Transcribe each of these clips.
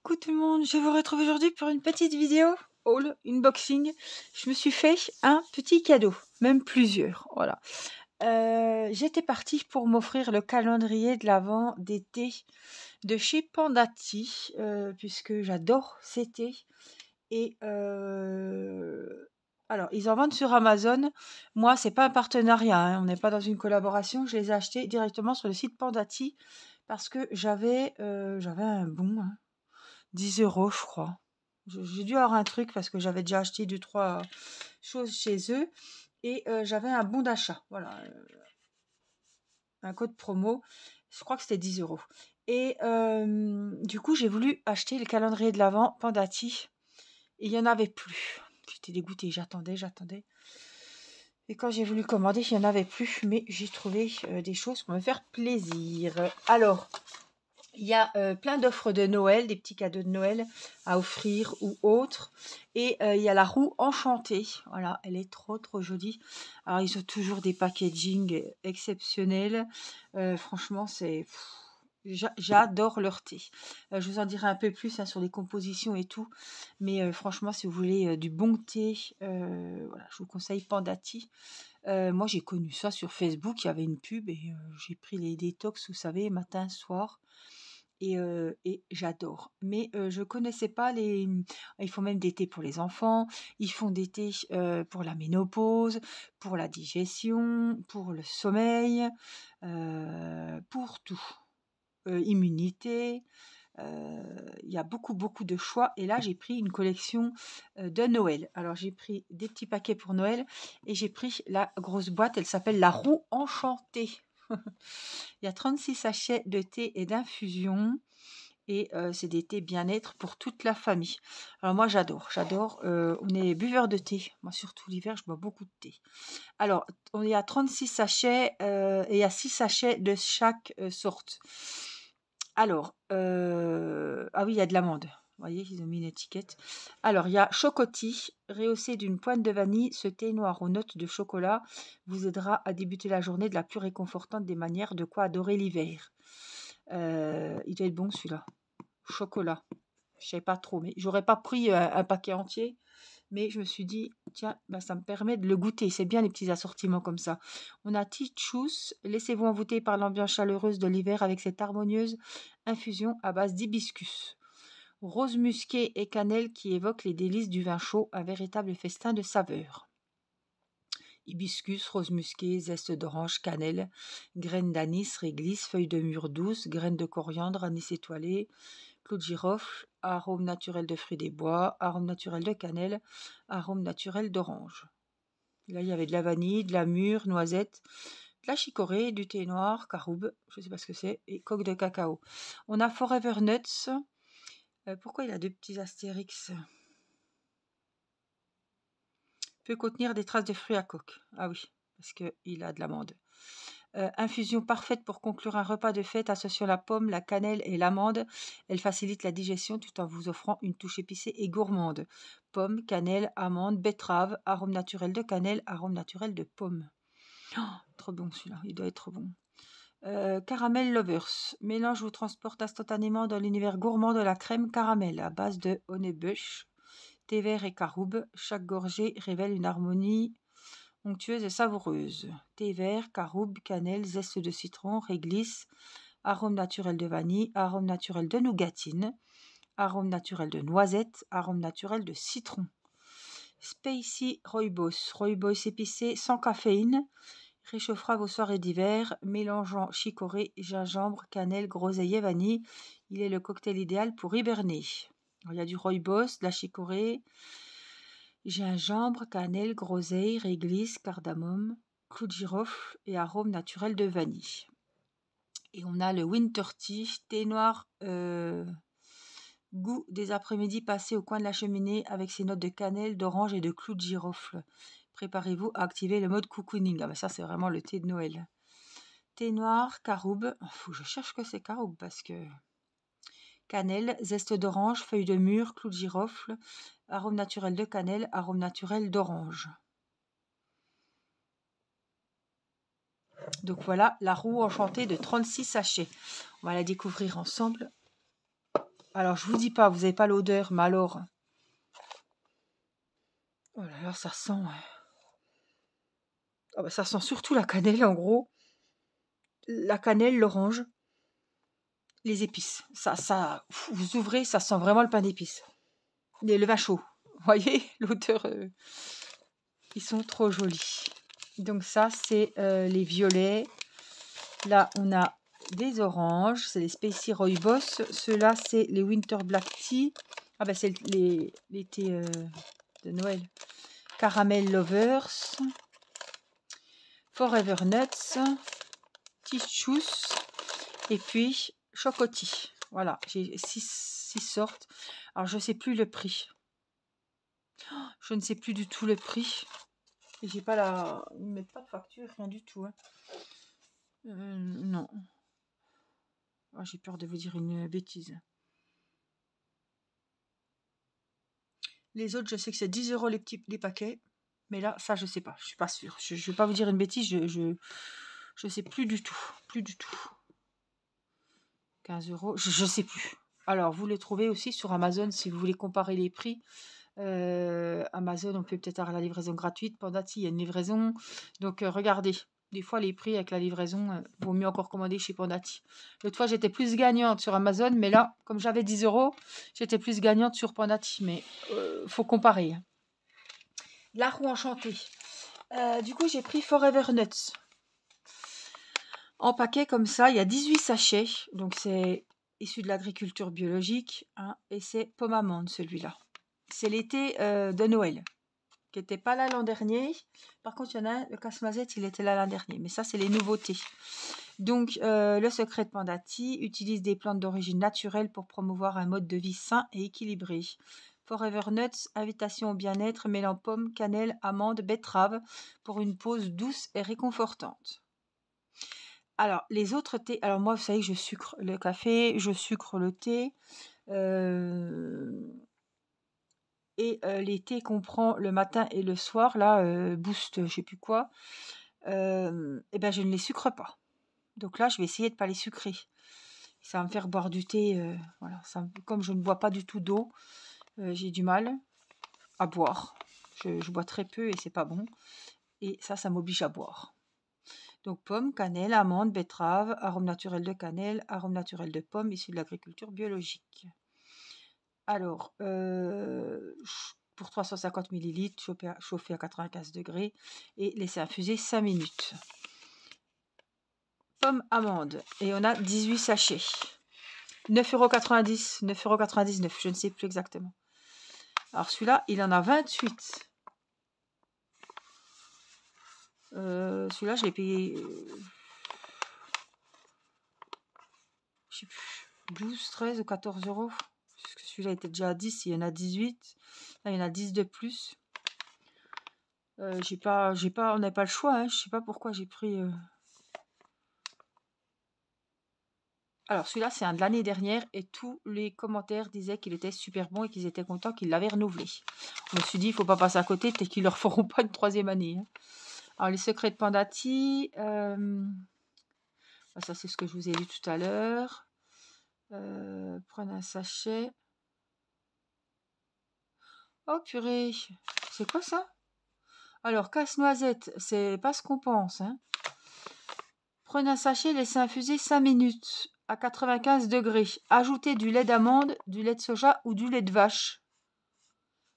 Coucou tout le monde, je vous retrouve aujourd'hui pour une petite vidéo haul, unboxing. Je me suis fait un petit cadeau, même plusieurs, voilà. J'étais partie pour m'offrir le calendrier de l'Avent d'été de chez Pandati, puisque j'adore cet été. Et alors, ils en vendent sur Amazon. Moi, c'est pas un partenariat, hein, on n'est pas dans une collaboration. Je les ai achetés directement sur le site Pandati parce que j'avais un bon, hein, 10 € je crois. J'ai dû avoir un truc parce que j'avais déjà acheté 2-3 choses chez eux et j'avais un bon d'achat. Voilà, un code promo. Je crois que c'était 10 € et du coup, j'ai voulu acheter le calendrier de l'Avent Pandati et il y en avait plus. J'étais dégoûtée, j'attendais et quand j'ai voulu commander, il y en avait plus, mais j'ai trouvé, des choses pour me faire plaisir. Alors il y a plein d'offres de Noël, des petits cadeaux de Noël à offrir ou autres. Et il y a la roue enchantée. Voilà, elle est trop jolie. Alors, ils ont toujours des packaging exceptionnels. Franchement, j'adore leur thé. Je vous en dirai un peu plus hein, sur les compositions et tout. Mais franchement, si vous voulez du bon thé, voilà, je vous conseille Pandati. Moi, j'ai connu ça sur Facebook. Il y avait une pub et j'ai pris les détox, vous savez, matin, soir. Et j'adore. Mais je connaissais pas les ils font même des thés pour les enfants, ils font des thés, pour la ménopause, pour la digestion, pour le sommeil, pour tout. Immunité, il y a beaucoup de choix et là j'ai pris une collection, de Noël. Alors j'ai pris des petits paquets pour Noël et j'ai pris la grosse boîte, elle s'appelle la roue enchantée. Il y a 36 sachets de thé et d'infusion et c'est des thés bien-être pour toute la famille. Alors moi j'adore, on est buveurs de thé. Moi surtout l'hiver, je bois beaucoup de thé. Alors on est à 36 sachets, et il y a 6 sachets de chaque, sorte. Alors, ah oui, il y a de l'amande. Vous voyez, ils ont mis une étiquette. Alors, il y a Chocoti, rehaussé d'une pointe de vanille. Ce thé noir aux notes de chocolat vous aidera à débuter la journée de la plus réconfortante des manières, de quoi adorer l'hiver. Il doit être bon celui-là. Chocolat. Je sais pas trop, mais j'aurais pas pris un paquet entier. Mais je me suis dit, tiens, bah, ça me permet de le goûter. C'est bien les petits assortiments comme ça. On a Tichous, laissez-vous envoûter par l'ambiance chaleureuse de l'hiver avec cette harmonieuse infusion à base d'hibiscus. Rose musquée et cannelle qui évoque les délices du vin chaud, un véritable festin de saveurs. Hibiscus, rose musquée, zeste d'orange, cannelle, graines d'anis, réglisse, feuilles de mûre douce, graines de coriandre, anis étoilé, clou de girofle, arôme naturel de fruits des bois, arôme naturel de cannelle, arôme naturel d'orange. Là, il y avait de la vanille, de la mûre, noisette, de la chicorée, du thé noir, caroube, je ne sais pas ce que c'est, et coque de cacao. On a Forever Nuts. Pourquoi il a deux petits astérix? Peut contenir des traces de fruits à coque. Ah oui, parce qu'il a de l'amande. Infusion parfaite pour conclure un repas de fête associant la pomme, la cannelle et l'amande. Elle facilite la digestion tout en vous offrant une touche épicée et gourmande. Pomme, cannelle, amande, betterave, arôme naturel de cannelle, arôme naturel de pomme. Oh, trop bon celui-là, il doit être bon. Caramel Lovers. Mélange vous transporte instantanément dans l'univers gourmand de la crème caramel à base de honeybush, thé vert et caroube. Chaque gorgée révèle une harmonie onctueuse et savoureuse. Thé vert, caroube, cannelle, zeste de citron, réglisse, arôme naturel de vanille, arôme naturel de nougatine, arôme naturel de noisette, arôme naturel de citron. Spicy Rooibos. Rooibos épicé sans caféine. Réchauffera vos soirées d'hiver, mélangeant chicorée, gingembre, cannelle, groseille et vanille. Il est le cocktail idéal pour hiberner. Alors, il y a du rooibos, de la chicorée, gingembre, cannelle, groseille, réglisse, cardamome, clou de girofle et arôme naturel de vanille. Et on a le winter tea, thé noir, goût des après-midi passés au coin de la cheminée avec ses notes de cannelle, d'orange et de clou de girofle. Préparez-vous à activer le mode cocooning. Ah ben ça, c'est vraiment le thé de Noël. Thé noir, caroube. Il faut que je cherche que c'est caroube parce que... Cannelle, zeste d'orange, feuilles de mûre, clou de girofle, arôme naturel de cannelle, arôme naturel d'orange. Donc voilà, la roue enchantée de 36 sachets. On va la découvrir ensemble. Alors, je vous dis pas, vous n'avez pas l'odeur, mais alors... Oh là là, ça sent... Ah bah, ça sent surtout la cannelle, en gros. La cannelle, l'orange, les épices. Vous ouvrez, ça sent vraiment le pain d'épices. Et le vin chaud. Vous voyez, l'odeur... Ils sont trop jolis. Donc ça, c'est les violets. Là, on a des oranges. C'est les Spacey Rooibos. Ceux-là, c'est les Winter Black Tea. Ah ben, c'est les thés de Noël. Caramel Lovers. Forever Nuts. Tissues. Et puis, Chocoti. Voilà, j'ai 6 sortes. Alors, je ne sais plus le prix. Je ne sais plus du tout le prix. Et j'ai pas la... Ils ne mettent pas de facture, rien du tout. Hein. Non. Oh, j'ai peur de vous dire une bêtise. Les autres, je sais que c'est 10 € les paquets. Mais là, ça, je sais pas. Je suis pas sûre. Je ne vais pas vous dire une bêtise. Je sais plus du tout. Plus du tout. 15 €. Je sais plus. Alors, vous les trouvez aussi sur Amazon si vous voulez comparer les prix. Amazon, on peut peut-être avoir la livraison gratuite. Pandati, il y a une livraison. Donc, regardez. Des fois, les prix avec la livraison, vaut mieux encore commander chez Pandati. L'autre fois, j'étais plus gagnante sur Amazon, mais là, comme j'avais 10 €, j'étais plus gagnante sur Pandati. Mais faut comparer. Hein. La roue enchantée. Du coup, j'ai pris Forever Nuts. En paquet comme ça, il y a 18 sachets. Donc, c'est issu de l'agriculture biologique. Hein, et c'est pomme amande, celui-là. C'est l'été de Noël, qui n'était pas là l'an dernier. Par contre, il y en a un, le casse-noisette, il était là l'an dernier. Mais ça, c'est les nouveautés. Donc, le secret de Pandati utilise des plantes d'origine naturelle pour promouvoir un mode de vie sain et équilibré. Forever Nuts, invitation au bien-être, mêlant pommes, cannelle, amandes, betterave pour une pause douce et réconfortante. Alors, les autres thés... Alors, moi, vous savez que je sucre le café, je sucre le thé. Et les thés qu'on prend le matin et le soir, là, Boost, je sais plus quoi, et ben, je ne les sucre pas. Donc là, je vais essayer de ne pas les sucrer. Ça va me faire boire du thé. Voilà, comme je ne bois pas du tout d'eau, j'ai du mal à boire. Je bois très peu et c'est pas bon. Et ça m'oblige à boire. Donc pomme, cannelle, amande, betterave, arôme naturel de cannelle, arôme naturel de pomme issu de l'agriculture biologique. Alors, pour 350 ml, chauffer à 95 degrés et laisser infuser 5 minutes. Pomme amande. Et on a 18 sachets. 9,90 €, 9,99 €, je ne sais plus exactement. Alors celui-là, il en a 28. Celui-là, je l'ai payé... je sais plus, 12, 13 ou 14 €. Parce que celui-là était déjà à 10, il y en a 18. Là, il y en a 10 de plus. On n'a pas le choix, hein. Je sais pas pourquoi j'ai pris... Alors, celui-là, c'est un de l'année dernière et tous les commentaires disaient qu'il était super bon et qu'ils étaient contents qu'il l'avait renouvelé. Je me suis dit, il ne faut pas passer à côté, peut-être qu'ils ne leur feront pas une 3e année. Hein. Alors, les secrets de Pandati, ça, c'est ce que je vous ai dit tout à l'heure. Prenez un sachet. Oh, purée, c'est quoi ça? Alors, casse-noisette, c'est pas ce qu'on pense. Hein. Prenez un sachet, laissez infuser 5 minutes. À 95 degrés. Ajoutez du lait d'amande, du lait de soja ou du lait de vache.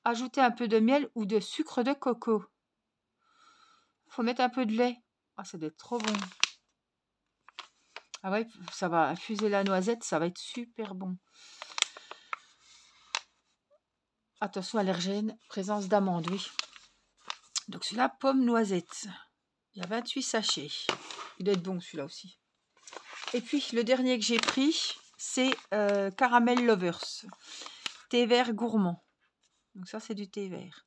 Ajoutez un peu de miel ou de sucre de coco. Il faut mettre un peu de lait. Ah, ça doit être trop bon. Ah ouais, ça va infuser la noisette, ça va être super bon. Attention allergène, présence d'amande, oui. Donc celui-là, pomme noisette. Il y a 28 sachets. Il doit être bon celui-là aussi. Et puis le dernier que j'ai pris, c'est Caramel Lovers. Thé vert gourmand. Donc ça, c'est du thé vert.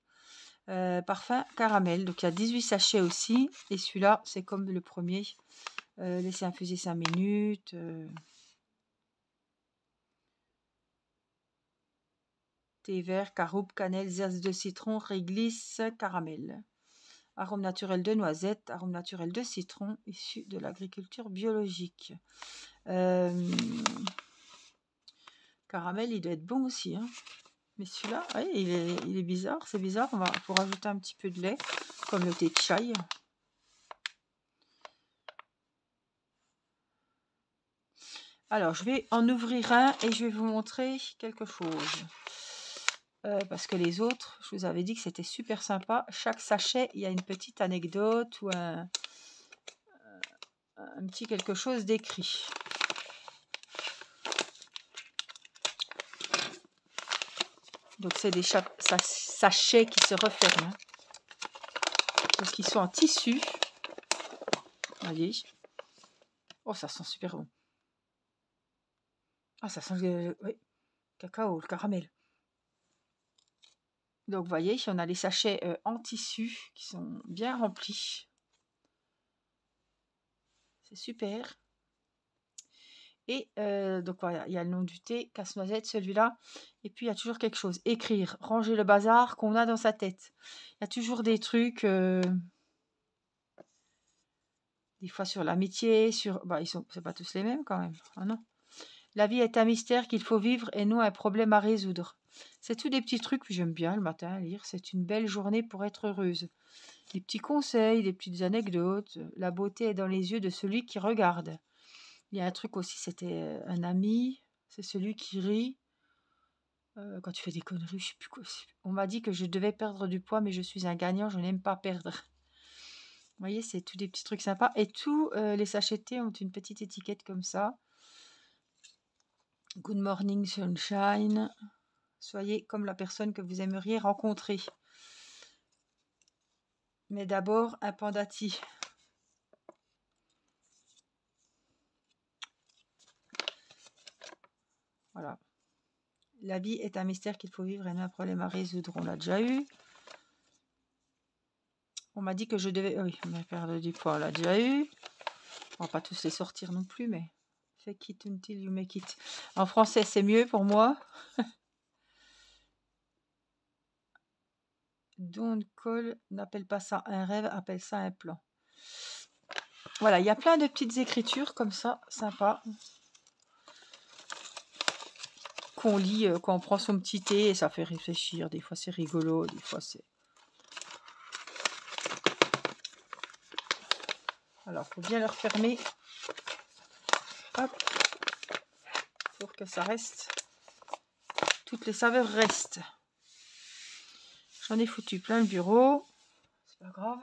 Parfum caramel. Donc il y a 18 sachets aussi. Et celui-là, c'est comme le premier. Laissez infuser 5 minutes. Thé vert, caroube, cannelle, zeste de citron, réglisse, caramel. Arôme naturel de noisette, arôme naturel de citron, issu de l'agriculture biologique. Caramel, il doit être bon aussi, hein. Mais celui-là, ouais, il est bizarre. C'est bizarre. Faut rajouter un petit peu de lait, comme le thé de chai. Alors, je vais en ouvrir un et je vais vous montrer quelque chose. Parce que les autres, je vous avais dit que c'était super sympa. Chaque sachet, il y a une petite anecdote ou un petit quelque chose d'écrit. Donc, c'est des sachets qui se referment. Hein. Donc, ils sont en tissu. Allez. Oh, ça sent super bon. Ah, ça sent le cacao, le caramel. Donc, vous voyez, on a les sachets en tissu qui sont bien remplis. C'est super. Et donc, voilà, il y a le nom du thé, casse-noisette, celui-là. Et puis, il y a toujours quelque chose. Écrire, ranger le bazar qu'on a dans sa tête. Il y a toujours des trucs, des fois sur l'amitié, sur... Bah, c'est pas tous les mêmes quand même. Ah non. La vie est un mystère qu'il faut vivre et non un problème à résoudre. C'est tous des petits trucs que j'aime bien le matin à lire. C'est une belle journée pour être heureuse. Des petits conseils, des petites anecdotes. La beauté est dans les yeux de celui qui regarde. Il y a un truc aussi, c'était un ami. C'est celui qui rit. Quand tu fais des conneries, je sais plus quoi. On m'a dit que je devais perdre du poids, mais je suis un gagnant, je n'aime pas perdre. Vous voyez, c'est tous des petits trucs sympas. Et tous les sachets de thé ont une petite étiquette comme ça. Good morning sunshine. Soyez comme la personne que vous aimeriez rencontrer. Mais d'abord, un pandati. Voilà. La vie est un mystère qu'il faut vivre et non un problème à résoudre. On l'a déjà eu. On m'a dit que je devais... Oui, me perdre du poids, on l'a déjà eu. On va pas tous les sortir non plus, mais... Fake it until you make it. En français, c'est mieux pour moi. Don't call, n'appelle pas ça un rêve, appelle ça un plan. Voilà, il y a plein de petites écritures comme ça, sympa. Qu'on lit quand on prend son petit thé et ça fait réfléchir. Des fois, c'est rigolo, des fois, c'est... Alors, il faut bien le refermer. Hop. Pour que ça reste. Toutes les saveurs restent. J'en ai foutu plein le bureau. C'est pas grave.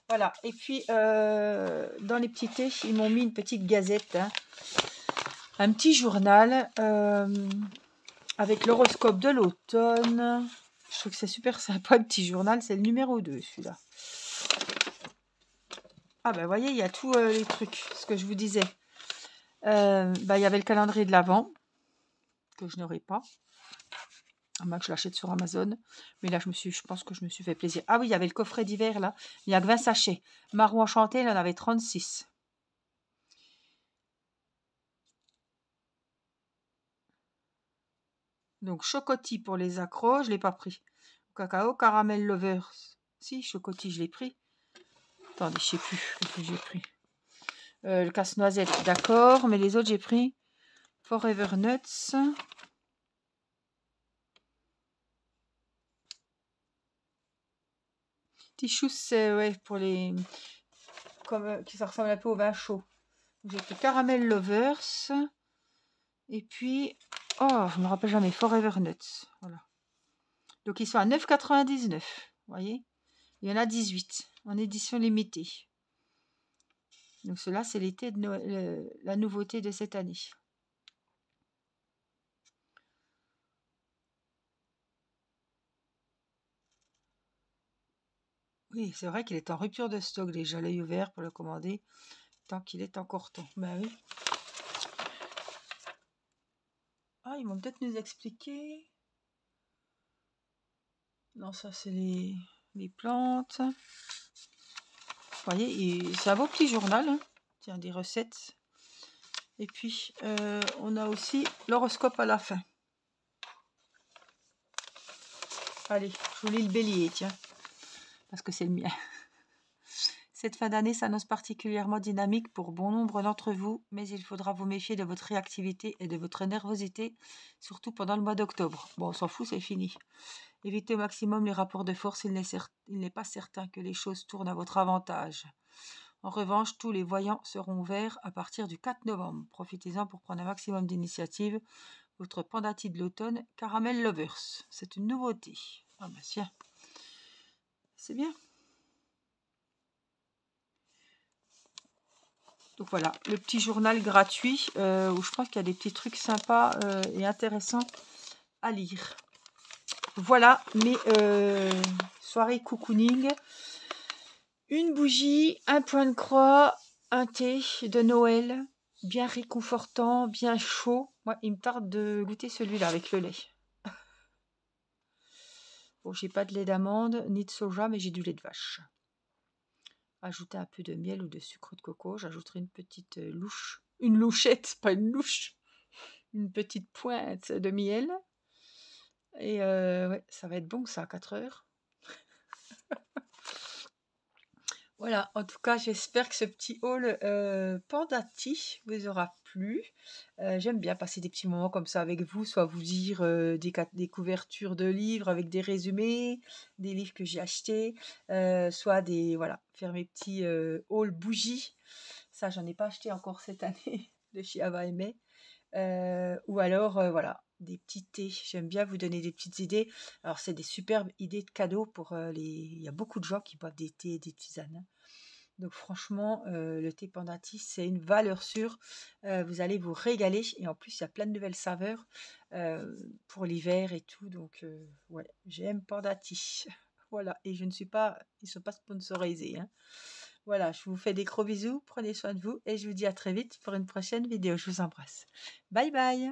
Voilà. Et puis, dans les petits thés, ils m'ont mis une petite gazette. Hein. Un petit journal avec l'horoscope de l'automne. Je trouve que c'est super sympa, le petit journal. C'est le numéro 2, celui-là. Ah ben, vous voyez, il y a tous les trucs. Ce que je vous disais. Il y avait le calendrier de l'Avent. Que je n'aurai pas. À moins que je l'achète sur Amazon. Mais là, je pense que je me suis fait plaisir. Ah oui, il y avait le coffret d'hiver, là. Il n'y a que 20 sachets. Marron enchanté, il en avait 36. Donc, chocotis pour les accros, je ne l'ai pas pris. Cacao, caramel lovers. Si, chocotis, je l'ai pris. Attendez, je ne sais plus ce que j'ai pris. Le casse-noisette, d'accord. Mais les autres, j'ai pris Forever Nuts. Tichous, c'est ouais, pour les... Comme, qui ça ressemble un peu au vin chaud. J'ai pris Caramel Lovers. Et puis... Oh, je ne me rappelle jamais. Forever Nuts. Voilà. Donc, ils sont à 9,99. Vous voyez? Il y en a 18. En édition limitée. Donc, cela, c'est l'été de Noël, la nouveauté de cette année. Oui, c'est vrai qu'il est en rupture de stock déjà. L'œil ouvert pour le commander. Tant qu'il est encore temps. Ben oui. Ah, ils vont peut-être nous expliquer. Non, ça, c'est les plantes. Vous voyez, c'est un beau petit journal. Hein. Tiens, des recettes. Et puis, on a aussi l'horoscope à la fin. Allez, je vous lis le bélier, tiens. Parce que c'est le mien. Cette fin d'année s'annonce particulièrement dynamique pour bon nombre d'entre vous, mais il faudra vous méfier de votre réactivité et de votre nervosité, surtout pendant le mois d'octobre. Bon, on s'en fout, c'est fini. Évitez au maximum les rapports de force, il n'est pas certain que les choses tournent à votre avantage. En revanche, tous les voyants seront verts à partir du 4 novembre. Profitez-en pour prendre un maximum d'initiatives. Votre Pandati de l'automne, Caramel Lovers. C'est une nouveauté. Ah bah tiens, c'est bien. Donc voilà, le petit journal gratuit où je pense qu'il y a des petits trucs sympas et intéressants à lire. Voilà mes soirées cocooning. Une bougie, un point de croix, un thé de Noël, bien réconfortant, bien chaud. Moi, il me tarde de goûter celui-là avec le lait. Bon, j'ai pas de lait d'amande ni de soja, mais j'ai du lait de vache. Ajouter un peu de miel ou de sucre de coco. J'ajouterai une petite louche. Une louchette, pas une louche. Une petite pointe de miel. Et ouais, ça va être bon ça, à 4 heures. Voilà, en tout cas, j'espère que ce petit haul Pandati vous aura plu. J'aime bien passer des petits moments comme ça avec vous, soit vous lire des couvertures de livres avec des résumés, des livres que j'ai achetés, soit voilà, faire mes petits hauls bougies. Ça, j'en ai pas acheté encore cette année de chez Ava et May. Ou alors, voilà, des petits thés. J'aime bien vous donner des petites idées. Alors, c'est des superbes idées de cadeaux pour Il y a beaucoup de gens qui boivent des thés et des tisanes, hein. Donc, franchement, le thé Pandati, c'est une valeur sûre. Vous allez vous régaler. Et en plus, il y a plein de nouvelles saveurs pour l'hiver et tout. Donc, ouais, j'aime Pandati. Voilà. Et ils ne sont pas sponsorisés, hein. Voilà, je vous fais des gros bisous, prenez soin de vous et je vous dis à très vite pour une prochaine vidéo. Je vous embrasse. Bye bye!